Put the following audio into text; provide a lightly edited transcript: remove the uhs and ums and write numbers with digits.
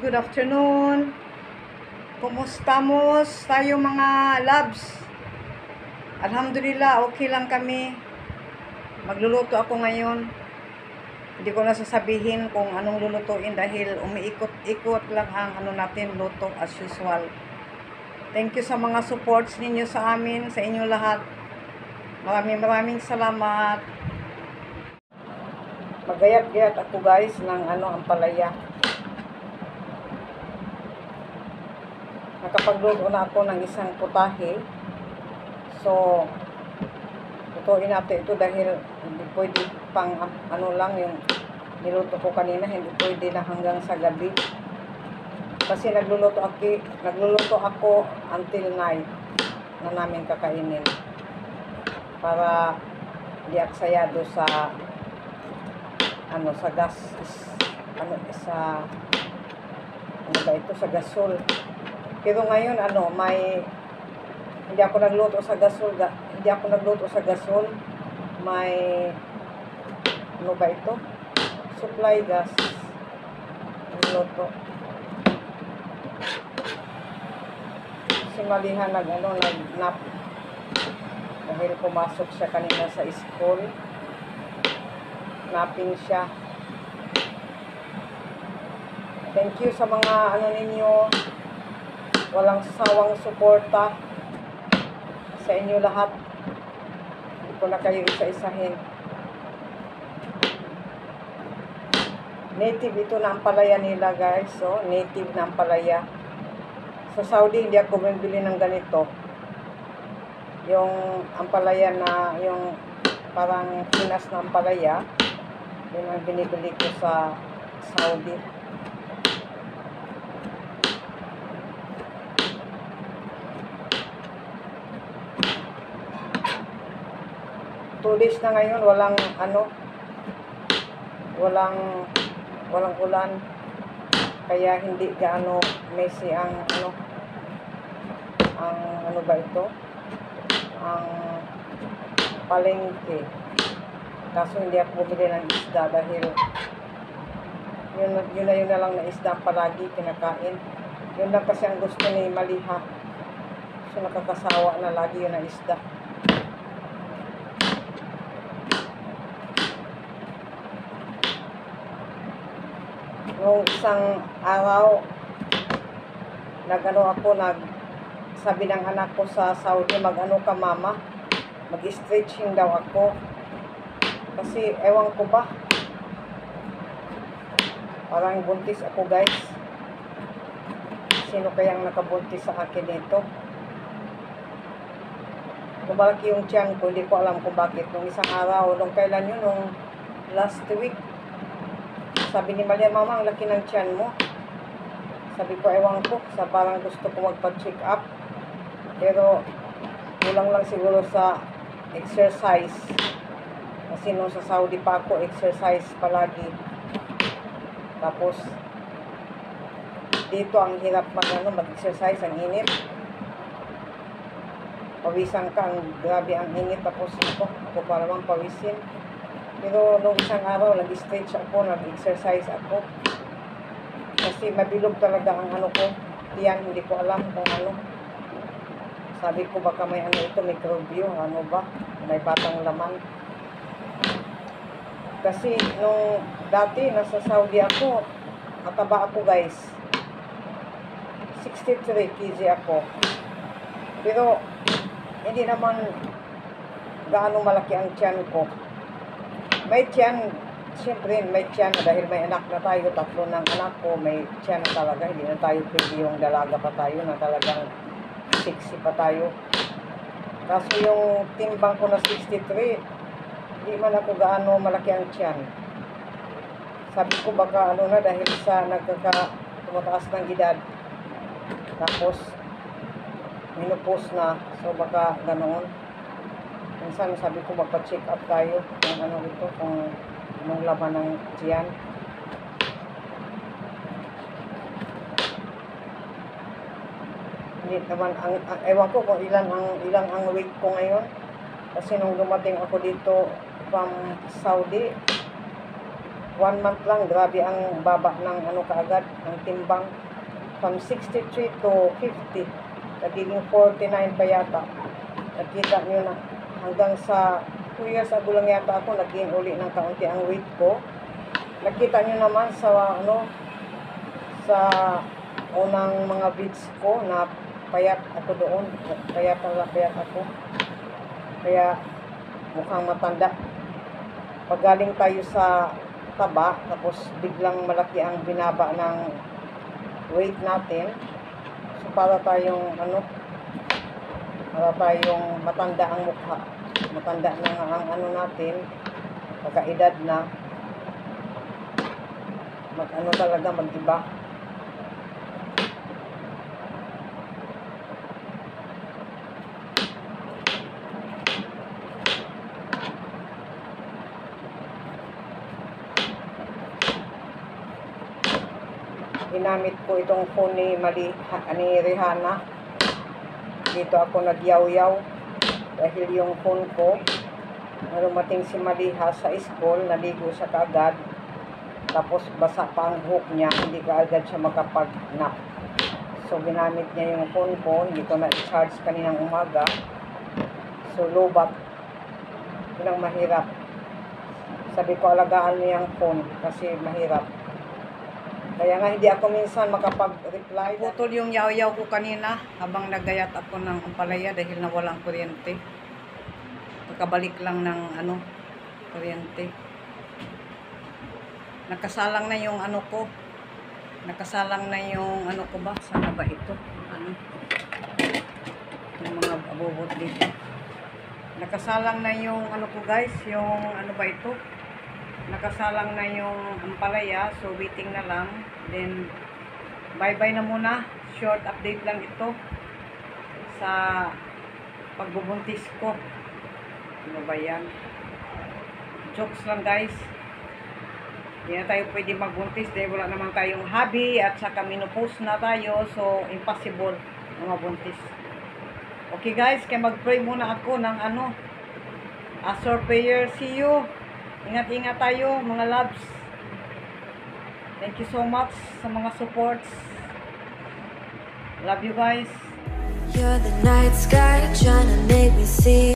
good afternoon. Kumustamos tayo mga loves? Alhamdulillah, okay lang kami. Magluluto ako ngayon. Hindi ko na sasabihin kung anong lulutuin dahil umiikot-ikot lang ang natin luto as usual. Thank you sa mga supports ninyo sa amin, sa inyo lahat. Maraming salamat. Magayat-gayat ako guys ng ampalaya. Nakapagluto na ako ng isang putahe. So, lutuin natin ito dahil hindi pwede pang lang yung niluto ko kanina, hindi pwede na hanggang sa gabi. Kasi nagluluto ako until night na namin kakainin. Para di aksayado sa sa gas, sa gasol. Pero ngayon hindi ako nagluto sa gasol, may supply gas nagluto. Si Maliha nagnap dahil pumasok siya kanina sa school. Napping siya. Thank you sa mga ninyo, walang sawang suporta sa inyo lahat. Hindi ko na kayo isa-isahin. Native ito na ampalaya nila guys. So, native na ampalaya. Sa Saudi, hindi ako bumibili ng ganito. Yung ampalaya na, yung parang Pinas na ampalaya, yun ang binibili ko sa Saudi. Tulis na ngayon, walang ulan. Kaya hindi gaano messy ang ang palengke. Kaso hindi ako bumili ng isda dahil yun na lang na isda palagi kinakain. Yun lang kasi ang gusto ni Maliha. So nakakasawa na lagi yun na isda. Nung isang araw, sabi ng anak ko sa Saudi, ka mama, mag-stretching daw ako. Kasi ewan ko ba, parang buntis ako guys. Sino kayang nakabuntis sa akin dito? Kumalaki yung tiyan ko, hindi ko alam kung bakit. Nung isang araw, nung kailan yun, nung last week, sabi ni Malia, mama, ang laki ng tiyan mo. Sabi ko, ewan ko, parang gusto ko magpa-check up. Pero, kulang lang siguro sa exercise. Kasi nung sa Saudi pa ako, exercise palagi. Tapos, dito ang hirap mag-exercise, ang init. Pawisan ka, grabe ang init. Tapos ako para mang pawisin. Pero nung isang araw, nag-stretch ako, nag-exercise ako. Kasi mabilog talaga ang ko. Tiyan, hindi ko alam kung Sabi ko baka may microbio, may batang laman. Kasi nung dati, nasa Saudi ako, mataba ako guys. 63 kg ako. Pero, hindi naman gaano malaki ang tiyan ko. May tiyan, siyempre may tiyan dahil may anak na tayo, 3 ng anak ko, may tiyan na talaga. Hindi na tayo pwede yung dalaga pa tayo na talagang sexy pa tayo. Kaso yung timbang ko na 63, hindi man ako gaano malaki ang tiyan. Sabi ko baka dahil sa tumataas ng edad. Tapos, menopause na. So baka ganoon. Minsan sabi ko magpa-check up tayo kung kung anong laman ng tiyan. Hindi naman, ewan ko kung ilang ang weight ko ngayon. Kasi nung dumating ako dito from Saudi, 1 month lang, grabe ang baba ng ano kaagad, ang timbang. From 63 to 50. Nagiging 49 pa yata. Nakita nyo na. Hanggang sa 2 years ago lang yata ako, naging uli ng kaunti ang weight ko. Nakita nyo naman sa ano, sa unang mga vids ko na payat ako doon. Payat ako. Kaya mukhang matanda. Pag galing tayo sa taba, tapos biglang malaki ang binaba ng weight natin, so para tayong matanda ang mukha. Matanda na ang ano natin, pagkaedad na, talaga mag-iba. Ginamit ko itong phone ni Rihanna. Dito ako nagyaw-yaw dahil yung phone ko, narumating si Maliha sa school, naligo siya kaagad, tapos basa pa ang buhok niya, hindi kaagad siya makapag-nap. So ginamit niya yung phone ko, hindi ko na-charge kaninang umaga. So lobat, yun ang mahirap. Sabi ko, alagaan mo yung phone kasi mahirap. Kaya nga hindi ako minsan makapag-reply. Putol yung yaw-yaw ko kanina habang nagayat ako ng ampalaya dahil nawalang kuryente. Kakabalik lang ng kuryente. Nakasalang na yung ko. Nakasalang na yung ko ba? Sana ba ito? Yung mga abobot dito. Nakasalang na yung ko guys, yung ba ito? Nakasalang na yung ampalaya, so waiting na lang. Then bye-bye na muna. Short update lang ito sa pagbubuntis ko. Ano ba yan? Jokes lang guys. Hindi na tayo pwede magbuntis dahil wala naman tayong hobby at saka menopause na tayo, so impossible na mabuntis. Okay guys, kaya mag-pray muna ako ng Azure prayer. See you. Ingat-ingat tayo mga loves. Thank you so much sa mga supports. Love you guys. You're the night sky trying to make me see